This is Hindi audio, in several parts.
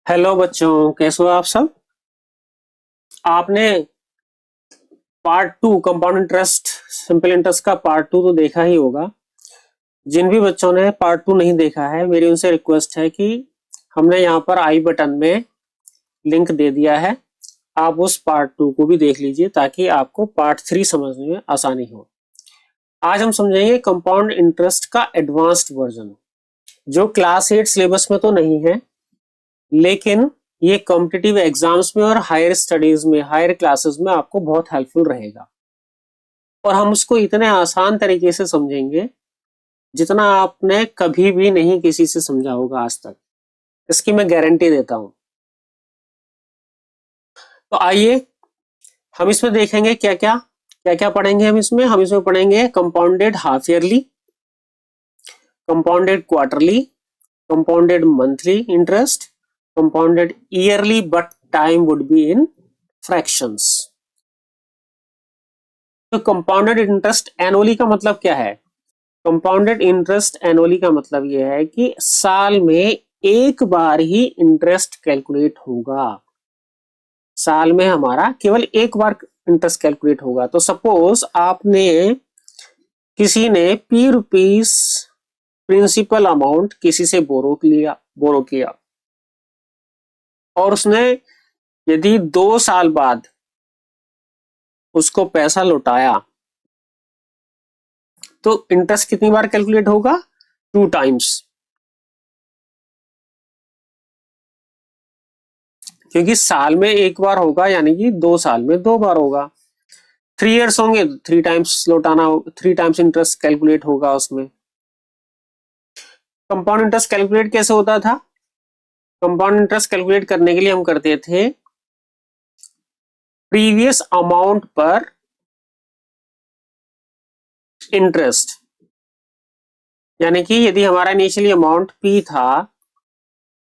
हेलो बच्चों, कैसे हो आप सब। आपने part two compound interest simple interest का पार्ट टू तो देखा ही होगा। जिन भी बच्चों ने पार्ट टू नहीं देखा है, मेरी उनसे रिक्वेस्ट है कि हमने यहाँ पर आई बटन में लिंक दे दिया है। आप उस पार्ट टू को भी देख लीजिए ताकि आपको पार्ट थ्री समझने में आसानी हो। आज हम समझेंगे कंपाउंड इंटरेस्ट का एडवांस्ड वर्जन, जो क्लास एट सिलेबस में तो नहीं है, लेकिन ये कॉम्पिटिटिव एग्जाम्स में और हायर स्टडीज में, हायर क्लासेस में आपको बहुत हेल्पफुल रहेगा। और हम उसको इतने आसान तरीके से समझेंगे जितना आपने कभी भी नहीं किसी से समझा होगा आज तक, इसकी मैं गारंटी देता हूं। तो आइए हम इसमें देखेंगे क्या क्या पढ़ेंगे। हम इसमें पढ़ेंगे compounded half yearly, compounded quarterly, compounded monthly interest, compounded yearly but time would be in fractions. तो कंपाउंडेड इंटरेस्ट एनुअली का मतलब क्या है? कंपाउंडेड इंटरेस्ट एनुअली का मतलब यह है कि साल में एक बार ही इंटरेस्ट कैलकुलेट होगा। साल में हमारा केवल एक बार इंटरेस्ट कैलकुलेट होगा। तो सपोज आपने, किसी ने P रुपीस प्रिंसिपल अमाउंट किसी से बोरो किया और उसने यदि 2 साल बाद उसको पैसा लौटाया, तो इंटरेस्ट कितनी बार कैलकुलेट होगा? 2 टाइम्स। क्योंकि साल में एक बार होगा, यानी कि 2 साल में 2 बार होगा। 3 इयर्स होंगे तो 3 टाइम्स लौटाना, 3 टाइम्स इंटरेस्ट कैलकुलेट होगा उसमें। कंपाउंड इंटरेस्ट कैलकुलेट कैसे होता था? कंपाउंड इंटरेस्ट कैलकुलेट करने के लिए हम करते थे प्रीवियस अमाउंट पर इंटरेस्ट। यानी कि यदि हमारा इनिशियली अमाउंट P था,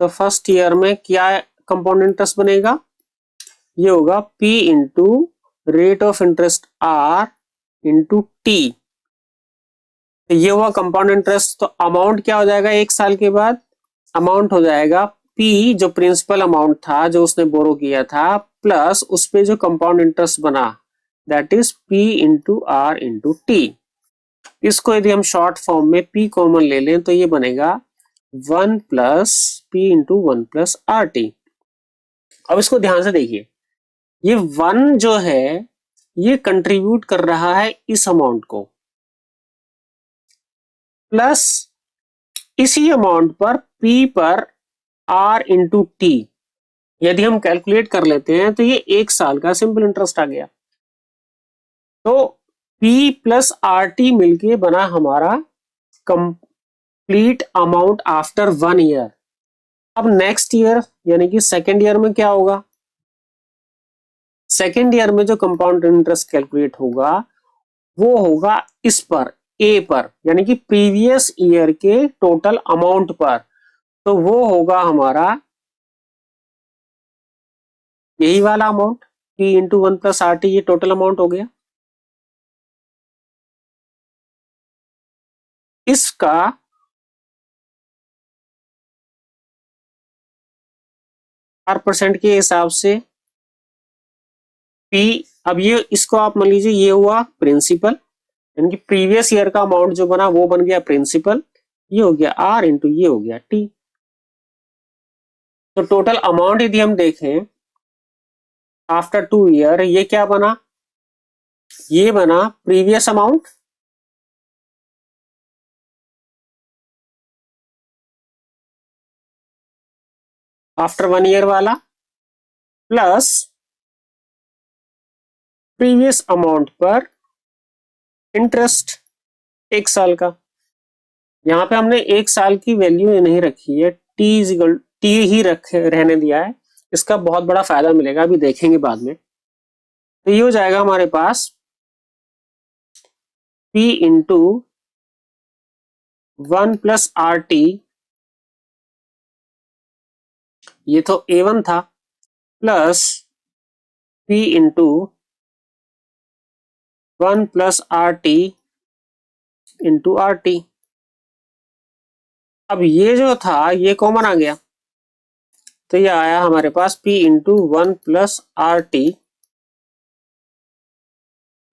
तो फर्स्ट ईयर में क्या कंपाउंड इंटरेस्ट बनेगा? ये होगा P into rate of interest R into T. तो ये हुआ कंपाउंड इंटरेस्ट। तो अमाउंट क्या हो जाएगा एक साल के बाद? अमाउंट हो जाएगा P, जो प्रिंसिपल अमाउंट था जो उसने बोरो किया था, प्लस उस पे जो कंपाउंड इंटरेस्ट बना, that is P into R into T. इसको यदि हम शॉर्ट फॉर्म में P कॉमन ले लें तो ये बनेगा 1 + P इंटू 1 + RT। अब इसको ध्यान से देखिए, ये 1 जो है ये कंट्रीब्यूट कर रहा है इस अमाउंट को, प्लस इसी अमाउंट पर P पर R इंटू टी यदि हम कैलकुलेट कर लेते हैं तो ये एक साल का सिंपल इंटरेस्ट आ गया। तो P प्लस RT मिलके बना हमारा कंप्लीट अमाउंट आफ्टर 1 ईयर। अब नेक्स्ट ईयर यानी कि सेकेंड ईयर में क्या होगा? सेकेंड ईयर में जो कंपाउंड इंटरेस्ट कैलकुलेट होगा वो होगा इस पर, ए पर, यानी कि प्रीवियस ईयर के टोटल अमाउंट पर। तो वो होगा हमारा यही वाला अमाउंट, P इंटू 1 + RT, ये टोटल अमाउंट हो गया। इसका % के हिसाब से P, अब ये इसको आप मान लीजिए ये हुआ प्रिंसिपल, यानी कि प्रीवियस ईयर का अमाउंट जो बना वो बन गया प्रिंसिपल, ये हो गया R इंटू ये हो गया T। तो टोटल अमाउंट यदि हम देखें आफ्टर 2 ईयर, ये क्या बना? ये बना प्रीवियस अमाउंट आफ्टर 1 ईयर वाला, प्लस प्रीवियस अमाउंट पर इंटरेस्ट एक साल का। यहाँ पे हमने एक साल की वैल्यू नहीं रखी है, टी ही रहने दिया है। इसका बहुत बड़ा फायदा मिलेगा, अभी देखेंगे बाद में। तो ये हो जाएगा हमारे पास P इंटू 1 + RT, ये तो A1 था, plus P into 1 + RT into RT। अब ये जो था ये कॉमन आ गया, तो ये आया हमारे पास P into 1 plus R T,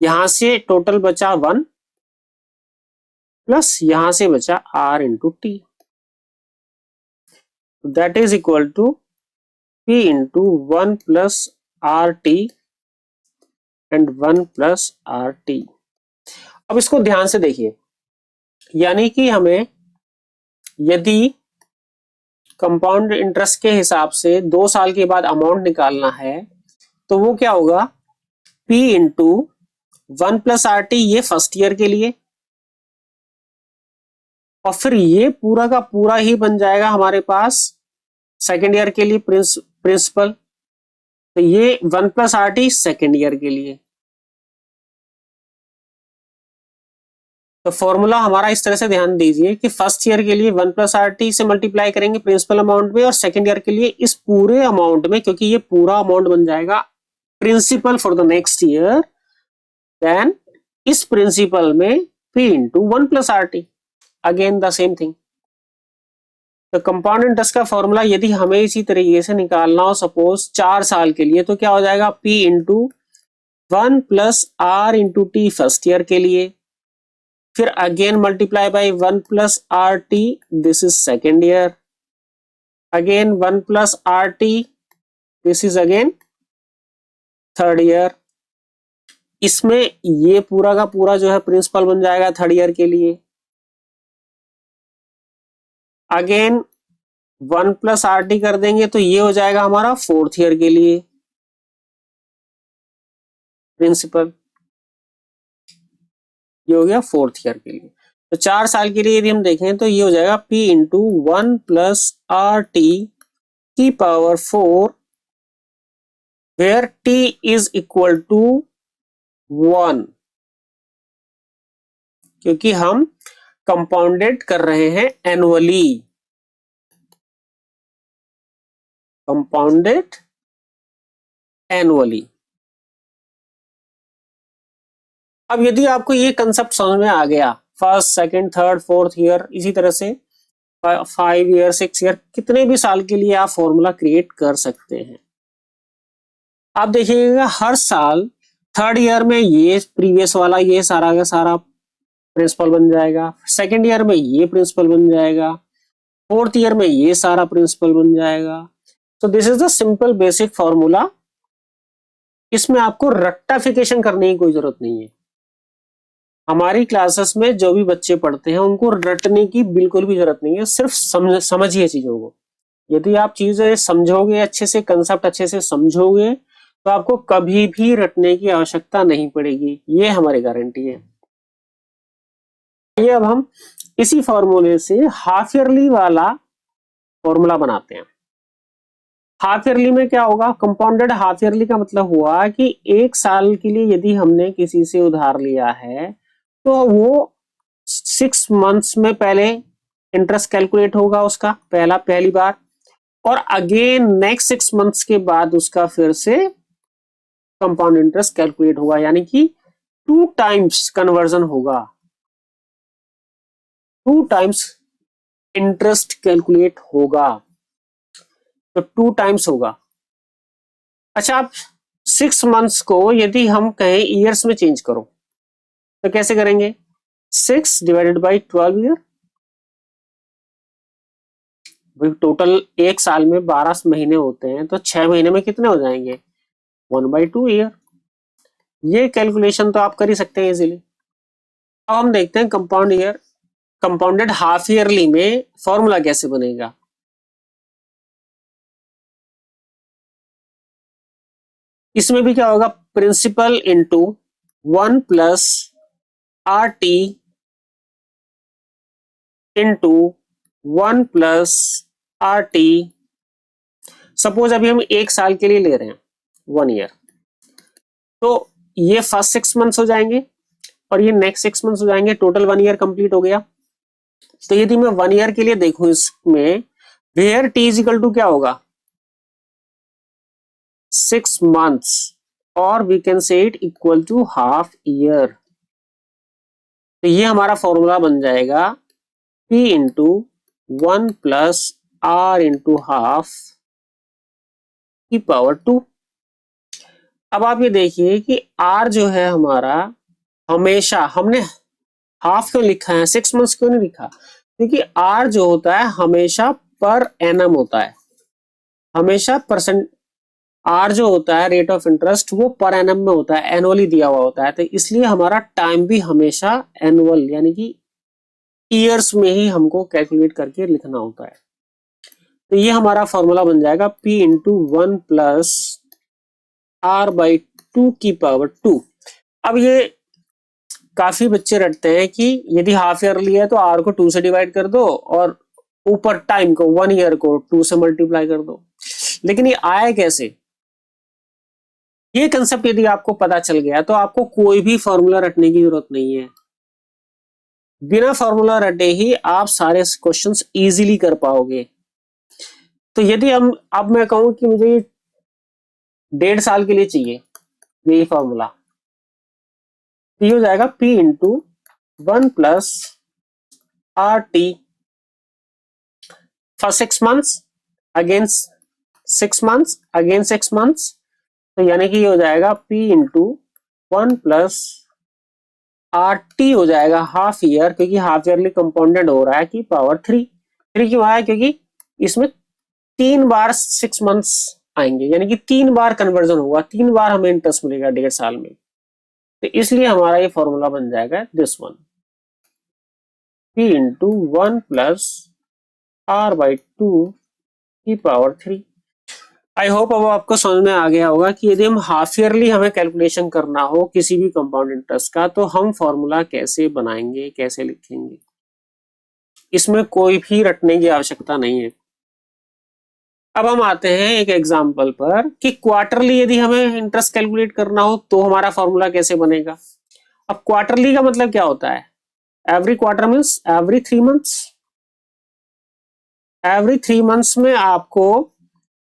यहां से टोटल बचा 1 प्लस यहां से बचा R into T, that is equal to P into 1 plus R T and 1 plus R T. अब इसको ध्यान से देखिए, यानी कि हमें यदि कंपाउंड इंटरेस्ट के हिसाब से 2 साल के बाद अमाउंट निकालना है तो वो क्या होगा, P into 1 plus R T, ये फर्स्ट ईयर के लिए, और फिर ये पूरा का पूरा ही बन जाएगा हमारे पास सेकेंड ईयर के लिए प्रिंसिपल, तो ये 1 plus R T second year के लिए। तो फॉर्मूला हमारा इस तरह से ध्यान दीजिए कि फर्स्ट ईयर के लिए 1 प्लस आर टी से मल्टीप्लाई करेंगे प्रिंसिपल अमाउंट में, और सेकेंड ईयर के लिए इस पूरे अमाउंट में, क्योंकि ये पूरा अमाउंट बन जाएगा principal for the next year, then इस प्रिंसिपल में P into 1 plus R T, again the same thing. तो कंपाउंड इंटरेस्ट का फॉर्मूला यदि हमें इसी तरीके से निकालना हो सपोज 4 साल के लिए, तो क्या हो जाएगा, P into 1 plus R into T first year के लिए, फिर again multiply by 1 plus R T, this is second year, again 1 plus R T, this is again third year. इसमें ये पूरा का पूरा जो है प्रिंसिपल बन जाएगा थर्ड ईयर के लिए, अगेन 1 प्लस आर टी कर देंगे तो ये हो जाएगा हमारा फोर्थ ईयर के लिए प्रिंसिपल, ये हो गया फोर्थ ईयर के लिए। तो 4 साल के लिए यदि हम देखें तो ये हो जाएगा P into 1 plus R T की power 4, where T is equal to 1, क्योंकि हम कंपाउंडेड कर रहे हैं एनुअली, कंपाउंडेड एनुअली। अब यदि आपको ये कंसेप्ट समझ में आ गया, first second third fourth year, इसी तरह से 5 ईयर 6 ईयर, कितने भी साल के लिए आप फॉर्मूला क्रिएट कर सकते हैं। आप देखिएगा हर साल थर्ड ईयर में ये प्रीवियस वाला ये सारा का सारा प्रिंसिपल बन जाएगा, सेकंड ईयर में ये प्रिंसिपल बन जाएगा, फोर्थ ईयर में ये सारा प्रिंसिपल बन जाएगा। तो this is the simple basic formula, इसमें आपको रट्टाफिकेशन करने की कोई जरूरत नहीं है। हमारी क्लासेस में जो भी बच्चे पढ़ते हैं उनको रटने की बिल्कुल भी जरूरत नहीं है, सिर्फ समझिए चीजों को। यदि आप चीजें समझोगे अच्छे से, कंसेप्ट अच्छे से समझोगे, तो आपको कभी भी रटने की आवश्यकता नहीं पड़ेगी, ये हमारी गारंटी है। ये अब हम इसी फॉर्मूले से हाफ ईयरली वाला फॉर्मूला बनाते हैं। हाफ ईयरली में क्या होगा, कंपाउंडेड हाफ ईयरली का मतलब हुआ कि 1 साल के लिए यदि हमने किसी से उधार लिया है तो वो 6 मंथ्स में पहले इंटरेस्ट कैलकुलेट होगा उसका पहली बार, और अगेन नेक्स्ट 6 मंथ्स के बाद उसका फिर से कंपाउंड इंटरेस्ट कैलकुलेट होगा, यानी कि 2 टाइम्स कन्वर्जन होगा, 2 टाइम्स इंटरेस्ट कैलकुलेट होगा, तो 2 टाइम्स होगा। अच्छा, आप 6 मंथ्स को यदि हम कहें ईयर्स में चेंज करो तो कैसे करेंगे, 6 डिवाइडेड बाई 12 ईयर, टोटल 1 साल में 12 महीने होते हैं, तो 6 महीने में कितने हो जाएंगे, 1/2 ईयर। ये कैलकुलेशन तो आप कर ही सकते हैं इजीली। अब हम देखते हैं कंपाउंडेड हाफ ईयरली में फॉर्मूला कैसे बनेगा। इसमें भी क्या होगा, principal into 1 plus R T into 1 plus R T. Suppose अभी हम 1 साल के लिए ले रहे हैं 1 ईयर, तो ये फर्स्ट 6 मंथ्स हो जाएंगे और ये नेक्स्ट 6 मंथ्स हो जाएंगे, टोटल 1 ईयर कंप्लीट हो गया। तो यदि मैं 1 ईयर के लिए देखूं इसमें, where T is equal to क्या होगा, 6 months, और we can say it equal to half year. तो ये हमारा फॉर्मूला बन जाएगा P into 1 plus R into half की पावर 2। अब आप ये देखिए कि आर जो है हमारा, हमेशा हमने हाफ क्यों लिखा है, 6 मंथ्स क्यों नहीं लिखा, क्योंकि आर जो होता है हमेशा पर एनम होता है, हमेशा परसेंट। आर जो होता है रेट ऑफ इंटरेस्ट वो पर एनम में होता है, एनुअली दिया हुआ होता है, तो इसलिए हमारा टाइम भी हमेशा एनुअल यानी कि ईयर्स में ही हमको कैलकुलेट करके लिखना होता है। तो ये हमारा फॉर्मूला बन जाएगा P इंटू 1 प्लस R/2 की पावर 2। अब ये काफी बच्चे रटते हैं कि यदि हाफ ईयरली है तो आर को 2 से डिवाइड कर दो और ऊपर टाइम को 1 ईयर को 2 से मल्टीप्लाई कर दो, लेकिन ये आया कैसे? ये कंसेप्ट यदि आपको पता चल गया तो आपको कोई भी फॉर्मूला रटने की जरूरत नहीं है, बिना फॉर्मूला रटे ही आप सारे क्वेश्चंस इजीली कर पाओगे। तो यदि हम अब मैं कहूं कि मुझे 1.5 साल के लिए चाहिए यही फॉर्मूला, तो ये हो जाएगा P into 1 plus RT for 6 months against 6 months again 6 months, तो यानी कि ये हो जाएगा P इंटू 1 प्लस RT हो जाएगा हाफ ईयर, क्योंकि हाफ ईयरली कंपाउंडेड हो रहा है कि पावर 3। 3 क्यों आया? क्योंकि इसमें 3 बार 6 मंथ्स आएंगे, यानी कि 3 बार कन्वर्जन होगा, 3 बार हमें इंटरेस्ट मिलेगा 1.5 साल में, तो इसलिए हमारा ये फॉर्मूला बन जाएगा this one, P into 1 plus R/2 की पावर 3। आई होप अब आपको समझ में आ गया होगा कि यदि हम हाफ ईयरली हमें कैलकुलेशन करना हो किसी भी कंपाउंड इंटरेस्ट का, तो हम फॉर्मूला कैसे बनाएंगे, कैसे लिखेंगे। इसमें कोई भी रटने की आवश्यकता नहीं है। अब हम आते हैं एक एग्जांपल पर कि क्वार्टरली यदि हमें इंटरेस्ट कैलकुलेट करना हो तो हमारा फॉर्मूला कैसे बनेगा। अब क्वार्टरली का मतलब क्या होता है? Every quarter means every 3 months. Every 3 months में आपको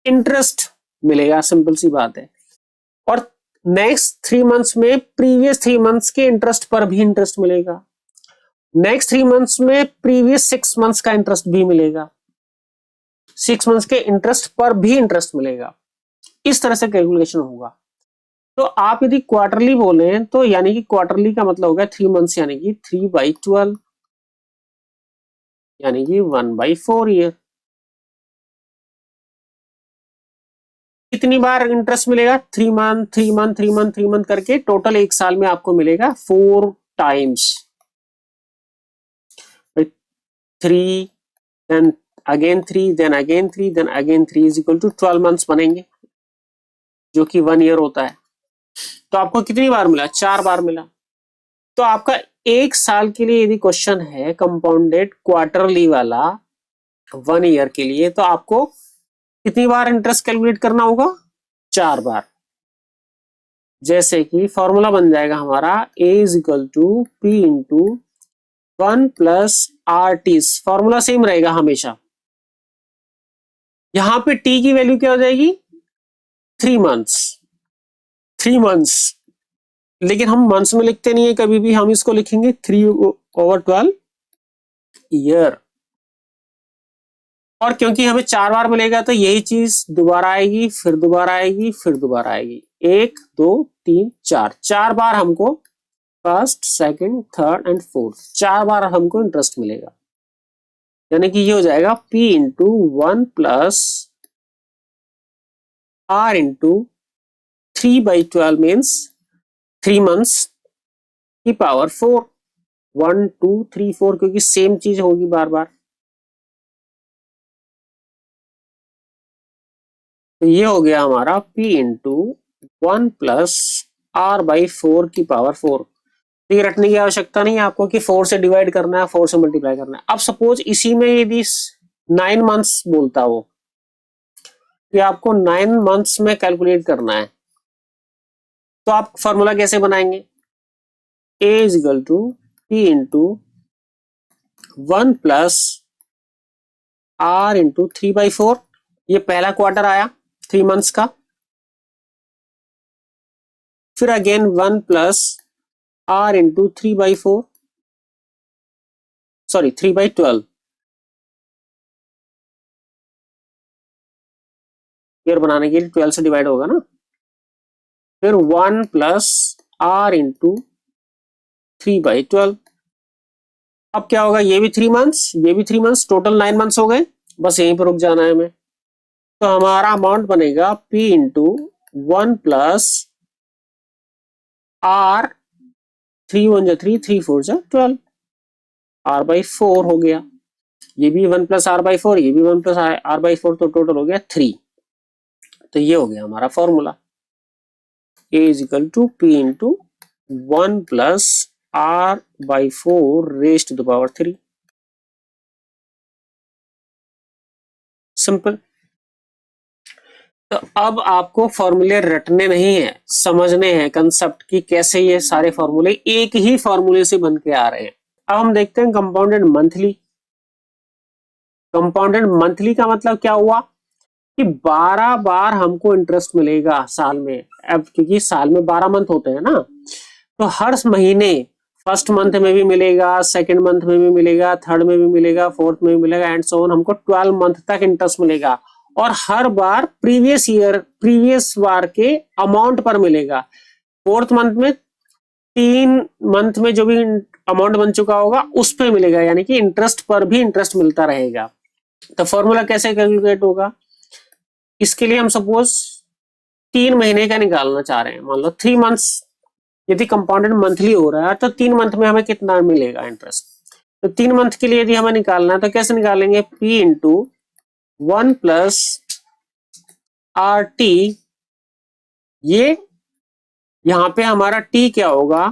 इंटरेस्ट मिलेगा, सिंपल सी बात है, और नेक्स्ट 3 मंथ्स में प्रीवियस 3 मंथ्स के इंटरेस्ट पर भी इंटरेस्ट मिलेगा, नेक्स्ट 3 मंथ्स में प्रीवियस 6 मंथ्स का इंटरेस्ट भी मिलेगा, 6 मंथ्स के इंटरेस्ट पर भी इंटरेस्ट मिलेगा। इस तरह से कैलकुलेशन होगा। तो आप यदि क्वार्टरली बोले तो यानी कि क्वार्टरली का मतलब हो गया 3 मंथ्स, यानी कि 3/12, यानी कि 1/4 ईयर। कितनी बार इंटरेस्ट मिलेगा? 3 मंथ 3 मंथ 3 मंथ 3 मंथ करके टोटल एक साल में आपको मिलेगा 4 times 3, then again 3, then again 3, then again 3 is equal to 12 months बनेंगे, जो कि 1 ईयर होता है। तो आपको कितनी बार मिला? 4 बार मिला। तो आपका एक साल के लिए यदि क्वेश्चन है कंपाउंडेड क्वार्टरली वाला 1 ईयर के लिए, तो आपको कितनी बार इंटरेस्ट कैलकुलेट करना होगा? 4 बार। जैसे कि फॉर्मूला बन जाएगा हमारा A is equal to P into 1 plus RT। Formula same रहेगा हमेशा। यहां पे T की वैल्यू क्या हो जाएगी? 3 मंथ्स। 3 मंथ्स, लेकिन हम मंथ्स में लिखते नहीं है कभी भी, हम इसको लिखेंगे 3/12 ईयर। और क्योंकि हमें 4 बार मिलेगा तो यही चीज दोबारा आएगी, फिर दोबारा आएगी, फिर दोबारा आएगी, 1 2 3 4, 4 बार हमको first second third and fourth 4 बार हमको इंटरेस्ट मिलेगा। यानी कि ये हो जाएगा P into 1 plus R into 3/12 means 3 months की पावर 4, 1 2 3 4, क्योंकि सेम चीज होगी बार बार। तो ये हो गया हमारा P इंटू 1 प्लस R/4 की पावर 4। ये रटने की आवश्यकता नहीं है आपको कि 4 से डिवाइड करना है, 4 से मल्टीप्लाई करना है। अब सपोज इसी में यदि 9 मंथ्स बोलता हो कि आपको 9 मंथ्स में कैलकुलेट करना है, तो आप फॉर्मूला कैसे बनाएंगे? A is equal to P into 1 plus R into 3/4। ये पहला क्वार्टर आया 3 मंथ्स का, फिर again 1 plus R into 3/4, sorry 3/12, 3 by 12 यानी 3 मंथ्स ईयर बनाने के लिए 12 से डिवाइड होगा ना। फिर 1 प्लस आर इंटू 3/12। अब क्या होगा, ये भी 3 मंथ्स, ये भी 3 मंथ्स, टोटल 9 मंथ्स हो गए। बस यहीं पर रुक जाना है हमें। तो हमारा अमाउंट बनेगा P इंटू 1 प्लस आर, 3 1 जा 3, 3 4 जा 12, R/4 हो गया। ये भी 1 प्लस R/4, ये भी 1 प्लस R/4, तो टोटल हो गया 3। तो ये हो गया हमारा formula, A is equal to P into 1 plus R/4 raise to the power 3। Simple. तो अब आपको फॉर्मूले रटने नहीं है, समझने हैं कंसेप्ट की कैसे ये सारे फॉर्मूले एक ही फॉर्मूले से बन के आ रहे हैं। अब हम देखते हैं कंपाउंडेड मंथली। कंपाउंडेड मंथली का मतलब क्या हुआ कि 12 बार हमको इंटरेस्ट मिलेगा साल में। अब क्योंकि साल में 12 मंथ होते हैं ना, तो हर महीने फर्स्ट मंथ में भी मिलेगा, सेकंड मंथ में भी मिलेगा, थर्ड में भी मिलेगा, फोर्थ में भी मिलेगा, एंड सो ऑन। हमको 12 मंथ तक इंटरेस्ट मिलेगा और हर बार प्रीवियस बार के अमाउंट पर मिलेगा। फोर्थ मंथ में 3 मंथ में जो भी अमाउंट बन चुका होगा उस पे मिलेगा, यानी कि इंटरेस्ट पर भी इंटरेस्ट मिलता रहेगा। तो फॉर्मूला कैसे कैलकुलेट होगा, इसके लिए हम सपोज 3 महीने का निकालना चाह रहे हैं। मान लो 3 मंथ्स, यदि कंपाउंडेड मंथली हो रहा है तो 3 मंथ में हमें कितना मिलेगा इंटरेस्ट। तो 3 मंथ के लिए यदि हमें निकालना है तो कैसे निकालेंगे, P into 1 plus R T. ये यहां पे हमारा T क्या होगा,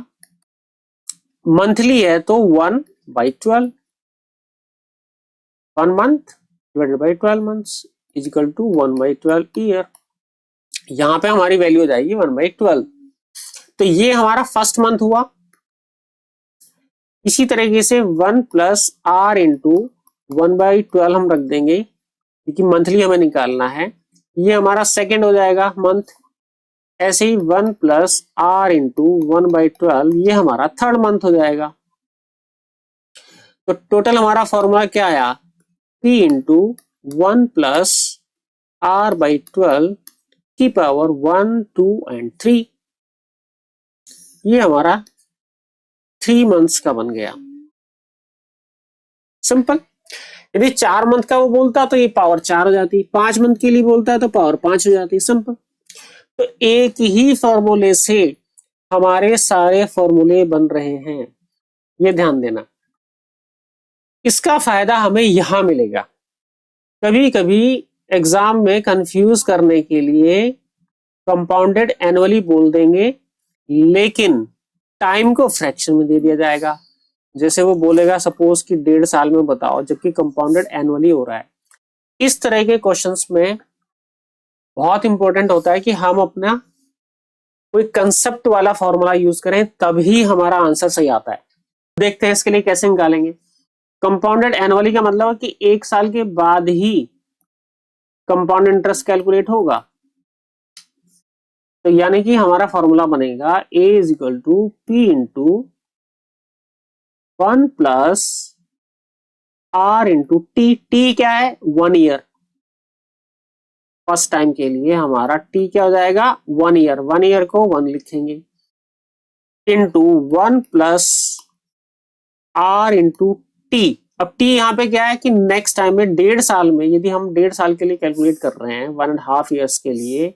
मंथली है तो 1/12, 1 month divided by 12 months is equal to 1/12 year. यहां पे हमारी वैल्यू हो जाएगी 1/12। तो ये हमारा फर्स्ट मंथ हुआ। इसी तरीके से 1 प्लस आर इंटू 1/12 हम रख देंगे क्योंकि मंथली हमें निकालना है। ये हमारा सेकेंड हो जाएगा मंथ। ऐसे ही 1 प्लस आर इंटू 1/12 ये हमारा थर्ड मंथ हो जाएगा। तो टोटल हमारा फॉर्मूला क्या आया, P इंटू 1 प्लस R/12 की पावर 1 2 एंड 3। ये हमारा 3 मंथ्स का बन गया। सिंपल। यदि 4 मंथ का वो बोलता तो ये पावर 4 हो जाती, 5 मंथ के लिए बोलता है तो पावर 5 हो जाती। सिंपल। तो एक ही फॉर्मूले से हमारे सारे फॉर्मूले बन रहे हैं, ये ध्यान देना। इसका फायदा हमें यहां मिलेगा। कभी कभी एग्जाम में कंफ्यूज करने के लिए कंपाउंडेड एनुअली बोल देंगे, लेकिन टाइम को फ्रैक्शन में दे दिया जाएगा। जैसे वो बोलेगा सपोज कि 1.5 साल में बताओ, जबकि कंपाउंडेड एनुअली हो रहा है। इस तरह के क्वेश्चंस में बहुत इंपॉर्टेंट होता है कि हम अपना कोई कंसेप्ट वाला फॉर्मूला यूज करें, तभी हमारा आंसर सही आता है। देखते हैं इसके लिए कैसे निकालेंगे। कंपाउंडेड एनुअली का मतलब है कि 1 साल के बाद ही कंपाउंड इंटरेस्ट कैलकुलेट होगा। तो यानी कि हमारा फॉर्मूला बनेगा A is equal to P into 1 plus R into T क्या है, 1 ईयर। फर्स्ट टाइम के लिए हमारा T क्या हो जाएगा, 1 ईयर। 1 ईयर को 1 लिखेंगे into 1 plus R into T. अब T यहाँ पे क्या है कि नेक्स्ट टाइम में 1.5 साल में, यदि हम 1.5 साल के लिए कैलकुलेट कर रहे हैं, 1.5 ईयर्स के लिए,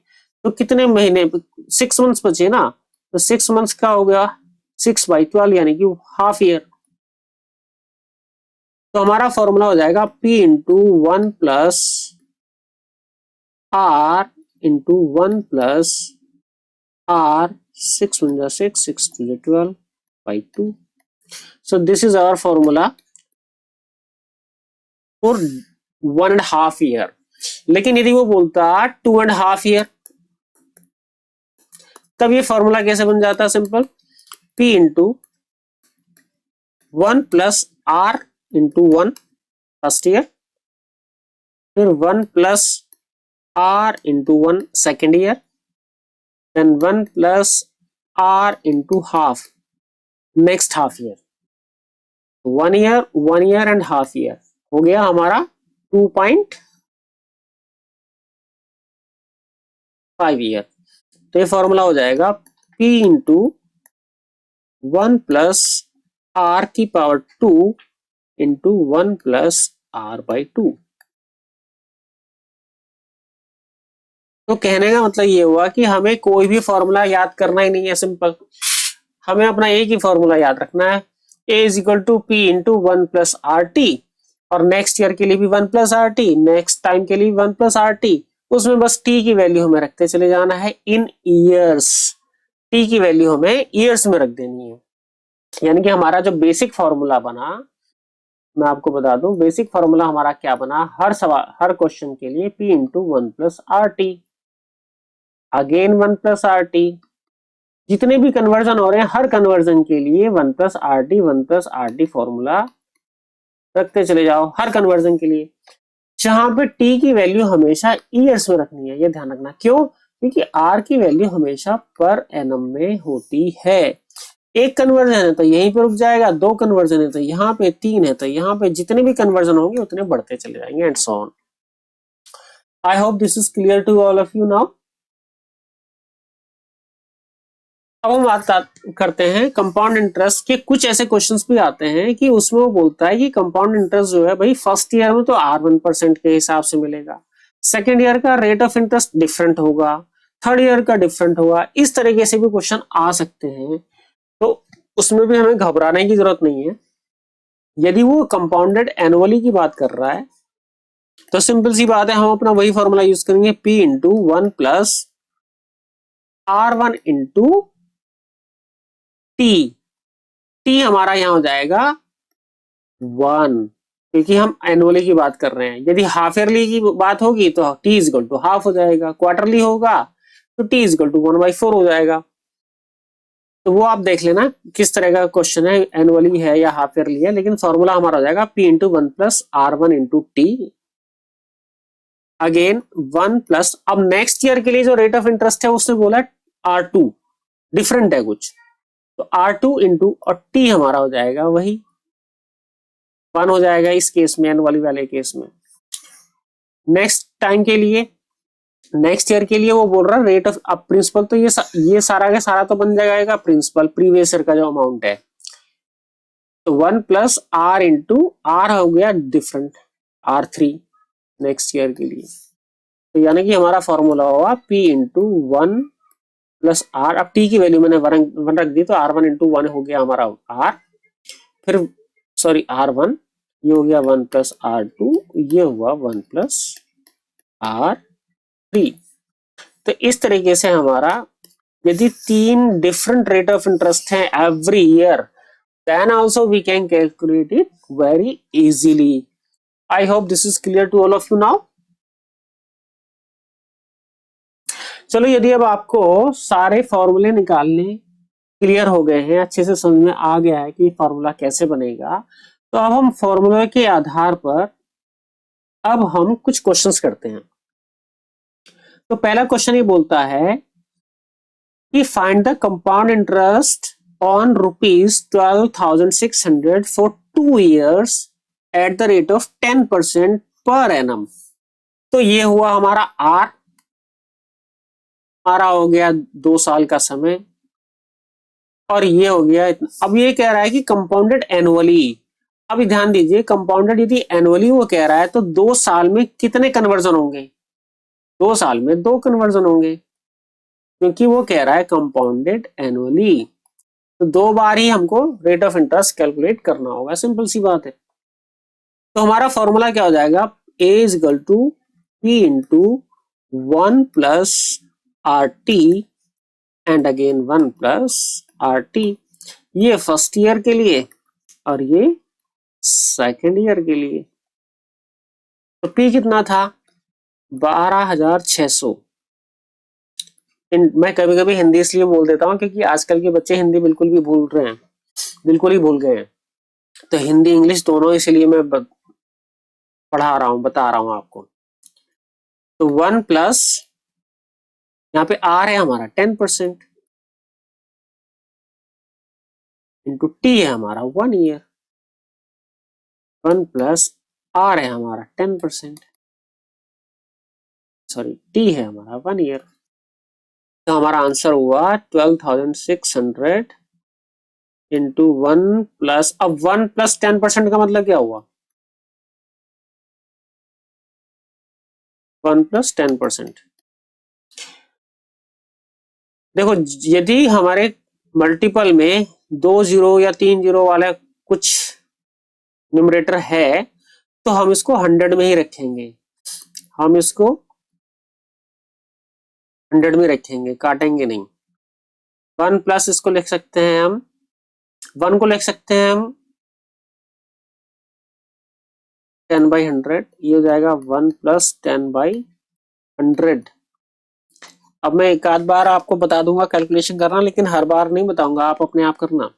तो कितने महीने, 6 मंथ्स बचे ना। तो 6 मंथ्स का हो गया 6/12 यानी कि हाफ ईयर। तो हमारा फॉर्मूला हो जाएगा P into 1 plus R into 1 plus R, 6 1 6, 6 2 12/2। So this is our formula for 1.5 year। लेकिन यदि वो बोलता 2.5 year, तब ये फॉर्मूला कैसे बन जाता है, simple. P into 1 plus R into 1 first year, फिर 1 plus R into 1 second year, then 1 plus R into half next half year. 1 year, 1 year and half year हो गया हमारा 2 5 ईयर। तो ये फॉर्मूला हो जाएगा P इंटू 1 प्लस आर की power 2 into 1 plus R by 2। तो कहने का मतलब ये हुआ कि हमें कोई भी फॉर्मूला याद करना ही नहीं है, सिंपल। हमें अपना एक ही फॉर्मूला याद रखना है, A is equal to P into 1 plus R T, और नेक्स्ट ईयर के लिए भी 1 plus R T, next time के लिए 1 प्लस आर टी। उसमें बस टी की वैल्यू हमें रखते चले जाना है इन ईयर्स। टी की वैल्यू हमें ईयर्स में रख देनी है। यानी कि हमारा जो बेसिक फॉर्मूला बना, मैं आपको बता दूं बेसिक फॉर्मूला हमारा क्या बना, हर सवाल हर क्वेश्चन के लिए P into 1 plus R T, again 1 plus R T. जितने भी कन्वर्जन हो रहे हैं हर कन्वर्जन के लिए 1 plus R T 1 plus R T formula रखते चले जाओ हर कन्वर्जन के लिए, जहां पे टी की वैल्यू हमेशा ईयर्स में रखनी है। ये ध्यान रखना, क्यों? क्योंकि आर की वैल्यू हमेशा पर एनम में होती है। एक कन्वर्जन है तो यहीं पे रुक जाएगा, दो कन्वर्जन है तो यहाँ पे, तीन है तो यहाँ पे, जितने भी कन्वर्जन होंगे उतने बढ़ते चले जाएंगे and so on. I hope this is clear to all of you now. अब हम बात करते हैं कंपाउंड इंटरेस्ट के। कुछ ऐसे क्वेश्चंस भी आते हैं कि उसमें वो बोलता है कि कंपाउंड इंटरेस्ट जो है भाई फर्स्ट ईयर में तो R1% के हिसाब से मिलेगा, सेकेंड ईयर का रेट ऑफ इंटरेस्ट डिफरेंट होगा, थर्ड ईयर का डिफरेंट होगा। इस तरीके से भी क्वेश्चन आ सकते हैं, तो उसमें भी हमें घबराने की जरूरत नहीं है। यदि वो कंपाउंडेड एनुअली की बात कर रहा है तो सिंपल सी बात है, हम अपना वही फॉर्मूला यूज करेंगे, P into 1 plus R1 into T. T हमारा यहां हो जाएगा 1, क्योंकि हम एनुअली की बात कर रहे हैं। यदि हाफ ईयरली की बात होगी तो T is equal to half हो जाएगा, क्वार्टरली होगा तो टी इज इक्वल टू 1/4 हो जाएगा। तो वो आप देख लेना किस तरह का क्वेश्चन है, एनुअली है या हाफ ईयरली है, लेकिन फॉर्मूला हमारा हो जाएगा P into 1 plus R1 into T, again 1 plus, अब नेक्स्ट ईयर के लिए जो रेट ऑफ इंटरेस्ट है उसने बोला R2, डिफरेंट है कुछ, तो R2 इंटू और टी हमारा हो जाएगा वही 1 हो जाएगा इस केस में, एनुअली वाले केस में। नेक्स्ट टाइम के लिए, नेक्स्ट ईयर के लिए वो बोल रहा है रेट ऑफ, अब प्रिंसिपल तो ये सारा का सारा तो बन जाएगा प्रिंसिपल प्रीवियस ईयर का जो अमाउंट है, तो 1 प्लस आर इंटू आर हो गया डिफरेंट R3 नेक्स्ट ईयर के लिए। तो यानी कि हमारा फॉर्मूला होगा P इंटू 1 प्लस आर। अब टी की वैल्यू मैंने 1 रख दी तो R1 इंटू 1 हो गया हमारा आर, फिर सॉरी R1, ये हो गया 1 प्लस R2, ये हुआ 1 प्लस R3। तो इस तरीके से हमारा, यदि 3 डिफरेंट रेट ऑफ इंटरेस्ट हैं every year, then also we can calculate it very easily. I hope this is clear to all of you now. चलो, यदि अब आपको सारे फॉर्मूले निकालने क्लियर हो गए हैं, अच्छे से समझ में आ गया है कि फॉर्मूला कैसे बनेगा, तो अब हम फॉर्मूला के आधार पर अब हम कुछ क्वेश्चंस करते हैं। तो पहला क्वेश्चन ये बोलता है कि find the compound interest on ₹12,600 for 2 years at the rate of 10% per annum. तो ये हुआ हमारा आर, हमारा हो गया 2 साल का समय, और ये हो गया इतना। अब ये कह रहा है कि कंपाउंडेड एनुअली। अभी ध्यान दीजिए, कंपाउंडेड यदि एनुअली वो कह रहा है तो 2 साल में कितने कन्वर्जन होंगे? 2 साल में 2 कन्वर्जन होंगे, क्योंकि वो कह रहा है कंपाउंडेड एनुअली, तो 2 बार ही हमको रेट ऑफ इंटरेस्ट कैलकुलेट करना होगा, सिंपल सी बात है। तो हमारा फॉर्मूला क्या हो जाएगा, A is equal to P into 1 plus R T and again 1 plus R T. ये फर्स्ट ईयर के लिए और ये सेकेंड ईयर के लिए। तो पी कितना था, 12,600। मैं कभी कभी हिंदी इसलिए बोल देता हूँ क्योंकि आजकल के बच्चे हिंदी बिल्कुल भी भूल रहे हैं, बिल्कुल ही भूल गए हैं। तो हिंदी इंग्लिश दोनों, इसलिए मैं पढ़ा रहा हूँ, बता रहा हूँ आपको। तो 1 प्लस, यहाँ पे आर है हमारा 10%, इंटू टी है हमारा 1 ईयर। 1 प्लस आर है हमारा 10%, सॉरी टी है हमारा 1 ईयर। तो हमारा आंसर हुआ 12,600 इंटू 1 प्लस, अब 1 प्लस 10% का मतलब क्या हुआ? 1 प्लस 10%। देखो, यदि हमारे मल्टीपल में 2 जीरो या 3 जीरो वाला कुछ न्यूमरेटर है तो हम इसको 100 में ही रखेंगे, हम इसको 100 में रखेंगे, काटेंगे नहीं। 1 प्लस इसको लिख सकते हैं हम, 1 को लिख सकते हैं हम 10/100, ये हो जाएगा 1 प्लस 10/100। अब मैं एक आध बार आपको बता दूंगा कैलकुलेशन करना, लेकिन हर बार नहीं बताऊंगा, आप अपने आप करना।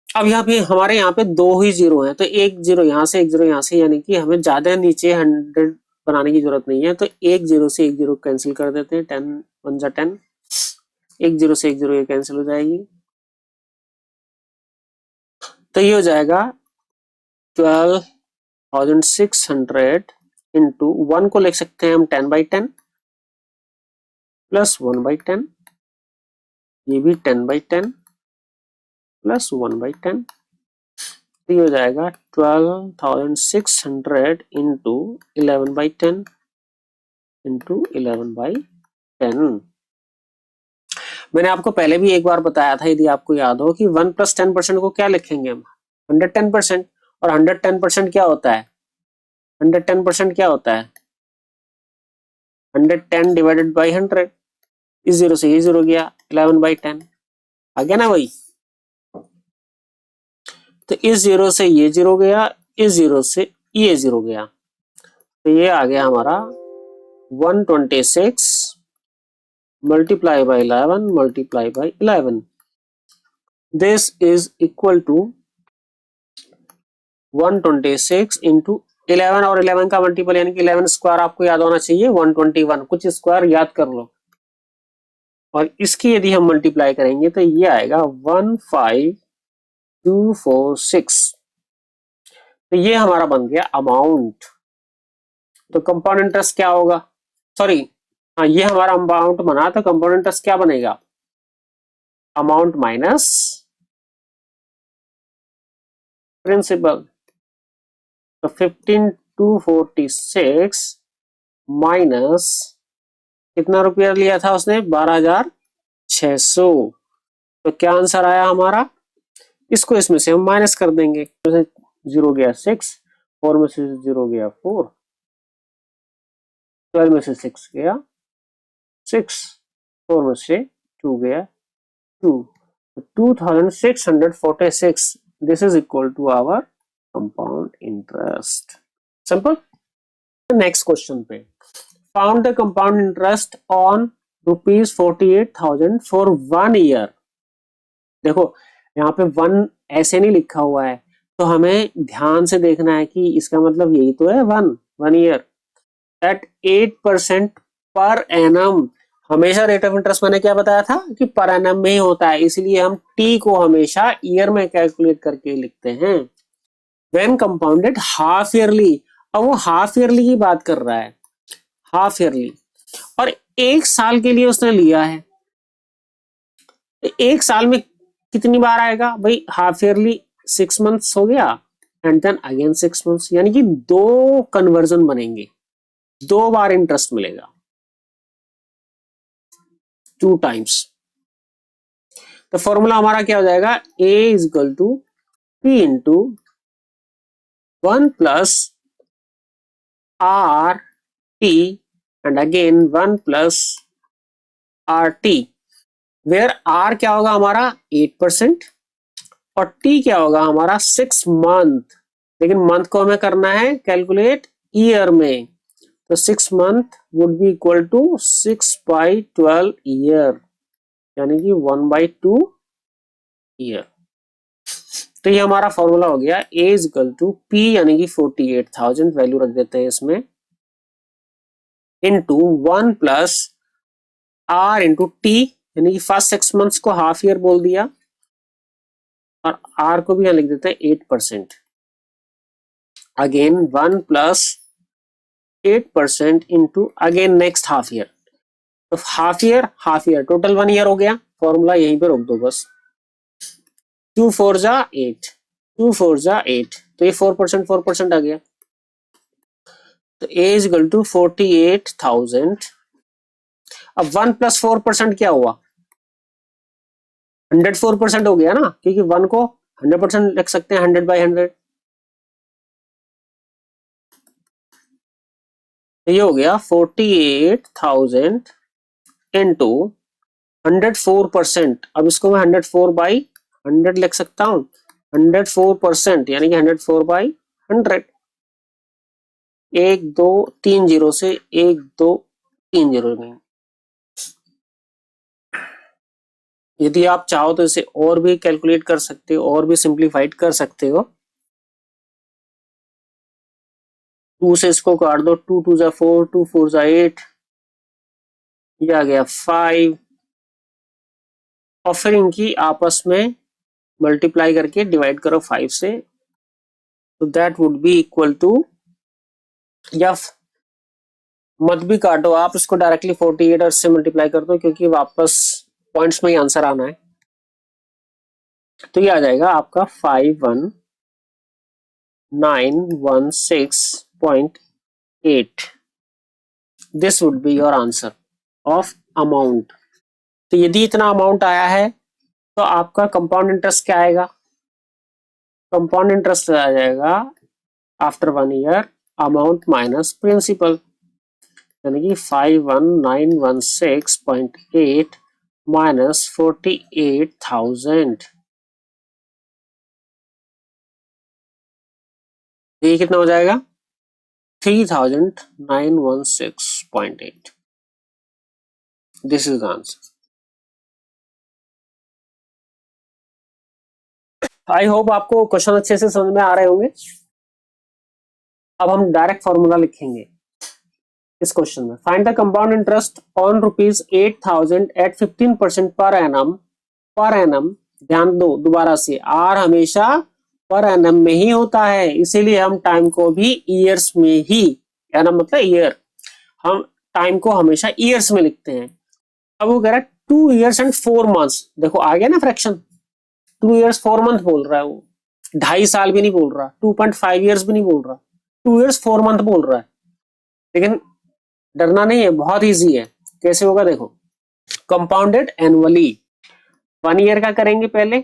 अब यहाँ पे हमारे यहाँ पे 2 ही जीरो हैं, तो एक जीरो यहाँ से एक जीरो यहाँ से, यानी कि हमें ज्यादा नीचे 100 बनाने की जरूरत नहीं है। तो एक जीरो से एक जीरो कैंसिल कर देते हैं, 10 1 जा 10, एक जीरो से एक जीरो ये कैंसिल हो जाएगी, तो ये हो जाएगा 12,600 इंटू 1 को लिख सकते हैं हम 10/10 प्लस 1/10, ये भी 10/10 प्लस 1/10, तो ये हो जाएगा 12,600 इंटू 11/10 इंटू 11/10। मैंने आपको पहले भी एक बार बताया था, यदि आपको याद हो, कि 1 प्लस 10% को क्या लिखेंगे हम? 110%। और 110% क्या होता है? 110% क्या होता है? 110 डिवाइडेड बाई 100। इस जीरो से ये जीरो गया, 11/10 आ गया ना भाई। तो इस जीरो से ये जीरो गया, इस जीरो से ये जीरो गया, तो ये आ गया हमारा 126 multiply by 11 multiply by 11। This is equal to 126 into 11, और 11 का मल्टीपल यानी कि 11 स्क्वायर आपको याद होना चाहिए 121, कुछ स्क्वायर याद कर लो। और इसकी यदि हम मल्टीप्लाई करेंगे तो ये आएगा 15246। तो ये हमारा बन गया अमाउंट। तो कंपाउंड इंटरेस्ट क्या होगा? सॉरी, हाँ, ये हमारा अमाउंट बना, तो कंपाउंड इंटरेस्ट क्या बनेगा? Amount minus principal. तो 15,246 माइनस कितना रुपया लिया था उसने? 12,600। तो क्या आंसर आया हमारा? इसको इसमें से हम माइनस कर देंगे, तो जीरो गया 6, 4 में से जीरो गया 4, 12 में से 6 गया 6, 4 में से 2 गया 2, 2,646। This is equal to our compound interest. Simple. Next question पे, found the compound interest on ₹48,000 for 1 year. देखो, यहाँ पे 1 ऐसे नहीं लिखा हुआ है, तो हमें ध्यान से देखना है कि इसका मतलब यही तो है 1 ईयर एट 8% पर एनम। हमेशा रेट ऑफ इंटरेस्ट मैंने क्या बताया था कि पर एनम में ही होता है, इसलिए हम टी को हमेशा ईयर में कैलकुलेट करके लिखते हैं। व्हेन कंपाउंडेड हाफ ईयरली, अब वो हाफ ईयरली की बात कर रहा है, हाफ ईयरली, और 1 साल के लिए उसने लिया है। एक साल में कितनी बार आएगा भाई? हाफ ईयरली 6 मंथ्स हो गया, एंड देन अगेन 6 मंथ्स, यानी कि 2 कन्वर्जन बनेंगे, 2 बार इंटरेस्ट मिलेगा, 2 टाइम्स। तो फॉर्मूला हमारा क्या हो जाएगा? A is equal to P into 1 plus R T and again 1 plus R T, where R क्या होगा हमारा? 8% और टी क्या होगा हमारा? 6 मंथ। लेकिन मंथ को हमें करना है कैलकुलेट ईयर में, तो 6 month would be equal to 6/12 year, यानी कि 1/2 ईयर। तो ये हमारा फॉर्मूला हो गया, A is equal to P यानी कि 48,000 वैल्यू रख देते हैं इसमें, into 1 plus R into T, यानी कि फर्स्ट 6 मंथ्स को हाफ ईयर बोल दिया, और आर को भी यहां लिख देते हैं 8%, again 1 plus 8% into again next half year. तो हाफ ईयर टोटल 1 ईयर हो गया। फॉर्मूला यहीं पे रोक दो बस। 2 4 जा 8, 2 4 जा 8, तो ये 4% आ गया। तो ए इज इक्वल टू 48,000। अब 1 + 4% क्या हुआ? 104% हो गया ना, क्योंकि 1 को 100% लिख सकते हैं 100/100। तो ये हो गया 48,000 इंटू 104%। अब इसको मैं 104/100 लिख सकता हूँ। 104% यानी कि 104/100। 1 2 3 0 से 1 2 3 0 नहीं। यदि आप चाहो तो इसे और भी कैलकुलेट कर सकते हो, और भी सिंप्लीफाइड कर सकते हो। 2 से इसको काट दो, 2 2 जा 4, 2 4 जा 8, ये आ गया 5, और फिर इनकी आपस में मल्टीप्लाई करके डिवाइड करो 5 से, तो that would be equal to, या मत भी काटो आप, इसको डायरेक्टली 48 और से मल्टीप्लाई कर दो, क्योंकि वापस पॉइंट्स में ही आंसर आना है। तो ये आ जाएगा आपका 51916.8। This would be your answer of amount. तो यदि इतना अमाउंट आया है तो आपका कंपाउंड इंटरेस्ट क्या आएगा? कंपाउंड इंटरेस्ट आ जाएगा after 1 year amount minus principal, यानी कि 51916.8 माइनस 48,000। ये कितना हो जाएगा? 3,916.8। This is the answer. I hope आपको क्वेश्चन अच्छे से समझ में आ रहे होंगे। अब हम डायरेक्ट फॉर्मूला लिखेंगे इस क्वेश्चन में। Find the compound interest on ₹8,000 at 15% per annum. ध्यान दो दोबारा से, आर हमेशा पर एनम में ही होता है, इसीलिए हम टाइम को भी ईयर्स में ही, एनम मतलब ईयर, हम टाइम को हमेशा ईयर्स में लिखते हैं। अब वो कह रहा है 2 years and 4 months। देखो आ गया ना फ्रैक्शन। 2 years 4 month बोल रहा है वो, 2.5 साल भी नहीं बोल रहा, 2.5 years भी नहीं बोल रहा, 2 years 4 month बोल रहा है। लेकिन डरना नहीं है, बहुत इजी है। कैसे होगा देखो, कंपाउंडेड एनुअली 1 ईयर का करेंगे पहले,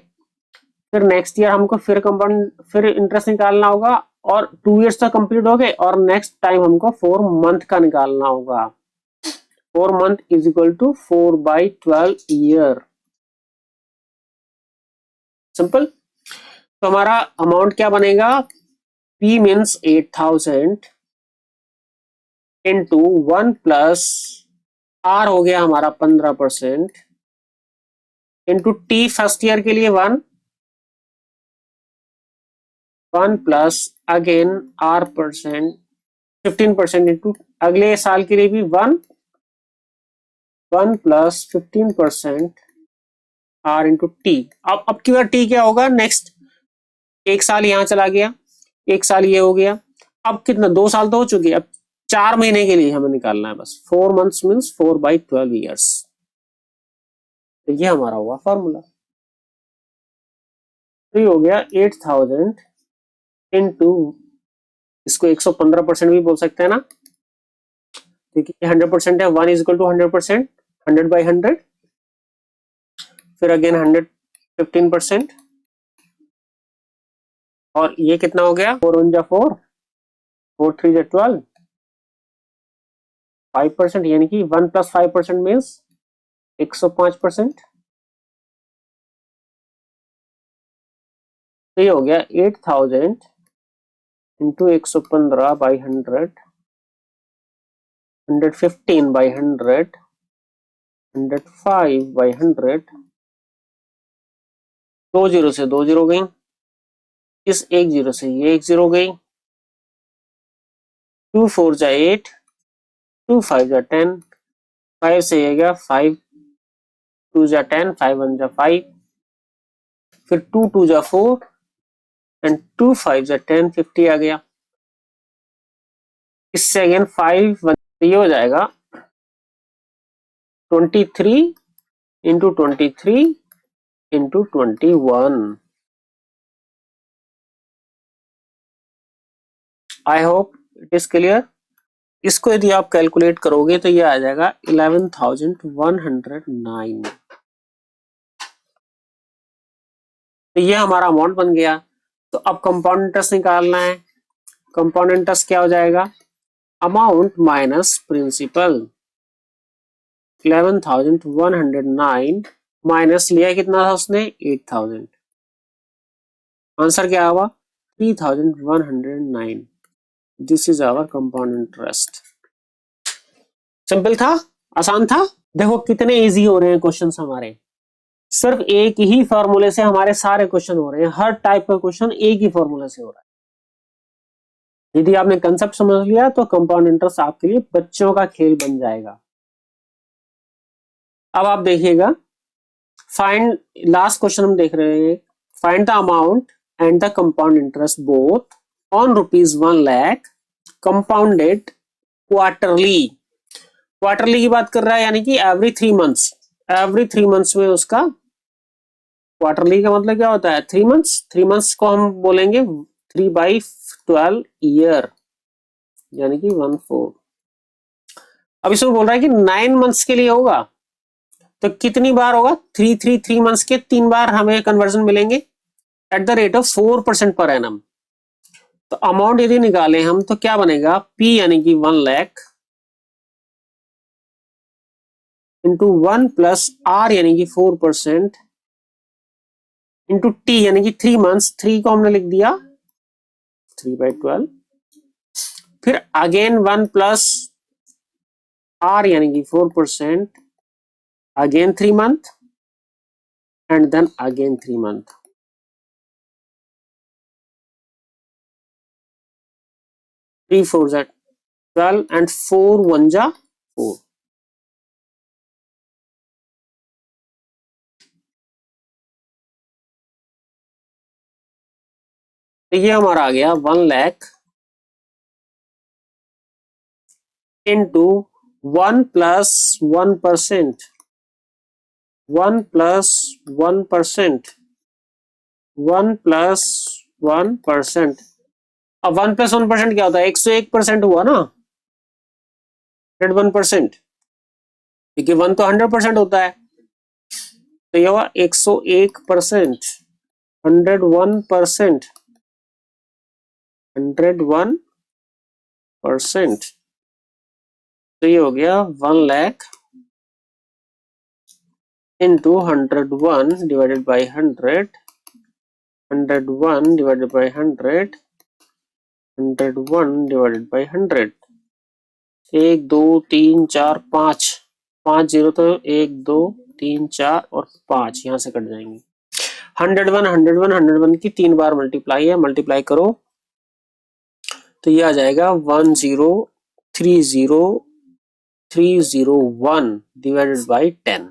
फिर नेक्स्ट ईयर हमको फिर कंपाउंड फिर इंटरेस्ट निकालना होगा, और 2 years तक कंप्लीट हो गए, और नेक्स्ट टाइम हमको 4 month का निकालना होगा। 4 month is equal to 4/12 year. Simple. तो हमारा अमाउंट क्या बनेगा? P means 8,000 into 1 plus R हो गया हमारा 15%, इंटू टी फर्स्ट ईयर के लिए 1 प्लस अगेन R% 15%, इंटू अगले साल के लिए भी 1 प्लस 15% R इंटू टी। अब की बार टी क्या होगा? नेक्स्ट 1 साल यहाँ चला गया, 1 साल ये हो गया, अब कितना 2 साल तो हो चुके, अब 4 महीने के लिए हमें निकालना है बस। 4 months मीन्स 4/12 ईयर्स। तो ये हमारा हुआ फॉर्मूला। तो ये हो गया 8,000 इंटू, इसको 115% भी बोल सकते हैं ना, क्योंकि 100% है। 1 इज इक्वल टू 100%, 100/100, फिर अगेन 115%, और ये कितना हो गया? 4 1 जा 4, 4 3 जा 12, 5%, यानी कि 1 + 5% मीन्स 105%। तो ये हो गया 8,000 इंटू 115/100, 115/100, 105/100। 2 जीरो से 2 जीरो गई, इस 1 जीरो से ये 1 जीरो गई। 2 4 जा 8, 2 5 जा 10, 5 से ये गया 5 2 जा 10, 5 1 जा 5, फिर 2 2 जा 4 एंड 2 5 जा 10, 50 आ गया। इससे अगेन 5 1, ये हो जाएगा 23 into 23 into 21. I hope it is clear. इसको यदि आप कैलकुलेट करोगे तो ये आ जाएगा 11,109। तो ये हमारा अमाउंट बन गया। तो अब कंपाउंड इंटरेस्ट निकालना है। कंपाउंड इंटरेस्ट क्या हो जाएगा, अमाउंट माइनस प्रिंसिपल। 11,109 माइनस लिया कितना था उसने, 8,000। आंसर क्या होगा, 3,109। This is our compound interest. Simple था, आसान था। देखो कितने इजी हो रहे हैं क्वेश्चंस हमारे। सिर्फ एक ही फॉर्मूले से हमारे सारे क्वेश्चन हो रहे हैं। हर टाइप का क्वेश्चन एक ही फॉर्मूले से हो रहा है। यदि आपने कंसेप्ट समझ लिया तो कंपाउंड इंटरेस्ट आपके लिए बच्चों का खेल बन जाएगा। अब आप देखिएगा, फाइंड, लास्ट क्वेश्चन हम देख रहे हैं, find the amount and the compound interest both on ₹1,00,000 compounded quarterly. Quarterly की बात कर रहा है, यानी कि एवरी 3 मंथ्स। एवरी 3 मंथ्स में उसका, क्वार्टरली का मतलब क्या होता है, 3 मंथ्स। 3 मंथ्स को हम बोलेंगे 3/12 ईयर, यानी कि 1/4। अब इसमें बोल रहा है कि 9 मंथ्स के लिए होगा, तो कितनी बार होगा, 3 मंथ्स के 3 बार हमें कन्वर्जन मिलेंगे at the rate of 4% per annum. तो अमाउंट यदि निकालें हम तो क्या बनेगा, P यानी कि 1,00,000 इंटू 1 प्लस R यानी कि 4% इंटू T यानी कि 3 मंथ्स। 3 को हमने लिख दिया 3/12, फिर अगेन 1 प्लस R यानी कि 4%, again 3 month and then again 3 month. 3 4 जा 12 एंड 4 1 जा 4। तो ये हमारा आ गया 1,00,000 इंटू 1 प्लस 1%, 1 प्लस 1%, 1 प्लस 1%। अब 1 प्लस 1% क्या होता है, 101% हुआ ना, 101%, क्योंकि 1 तो 100% होता है। तो ये हुआ 101%, 101%, 101%। तो ये हो गया 1,00,000 into 101 divided by 100, 101 divided by 100, 101 divided by 100। 1 2 3 4 5, 5 zero तो 1 2 3 4 और 5 यहां से कट जाएंगे। 101 101 101 की 3 बार मल्टीप्लाई है, मल्टीप्लाई करो तो ये आ जाएगा 1030,301 डिवाइडेड बाई 10।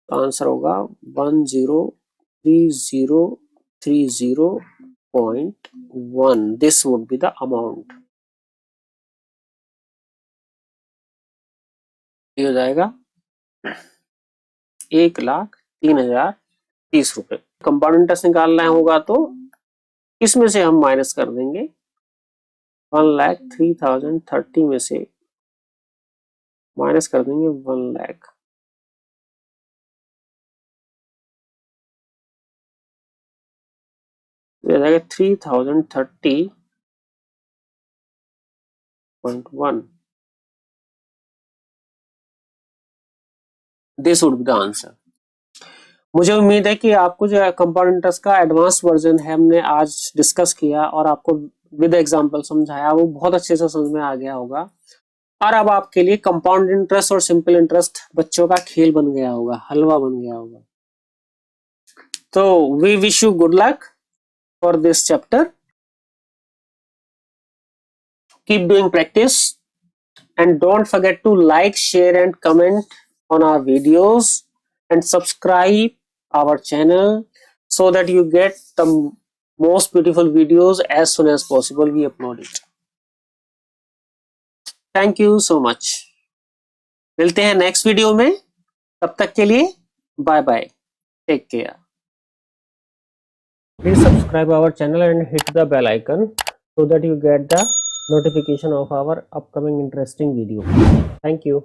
तो आंसर होगा 103030.1। This would be the amount. ये हो जाएगा 1,03,030 रुपए। कंपाउंड इंटरेस्ट निकालना होगा तो इसमें से हम माइनस कर देंगे, 1,03,030 में से माइनस कर देंगे 1,00,000। तो जाएगा 3,030.1। This would be the answer. मुझे उम्मीद है कि आपको जो कंपाउंड इंटरेस्ट का एडवांस वर्जन है हमने आज डिस्कस किया और आपको विद एग्जांपल समझाया, वो बहुत अच्छे से समझ में आ गया होगा। और अब आपके लिए कंपाउंड इंटरेस्ट और सिंपल इंटरेस्ट बच्चों का खेल बन गया होगा, हलवा बन गया होगा। तो we wish you good luck for this chapter. Keep doing practice and don't forget to like, share and comment on our videos and subscribe our channel so that you get the most beautiful videos as soon as possible we upload it. Thank you so much. मिलते हैं नेक्स्ट वीडियो में, तब तक के लिए bye bye, take care. Please subscribe our channel and hit the bell icon so that you get the notification of our upcoming interesting video. Thank you.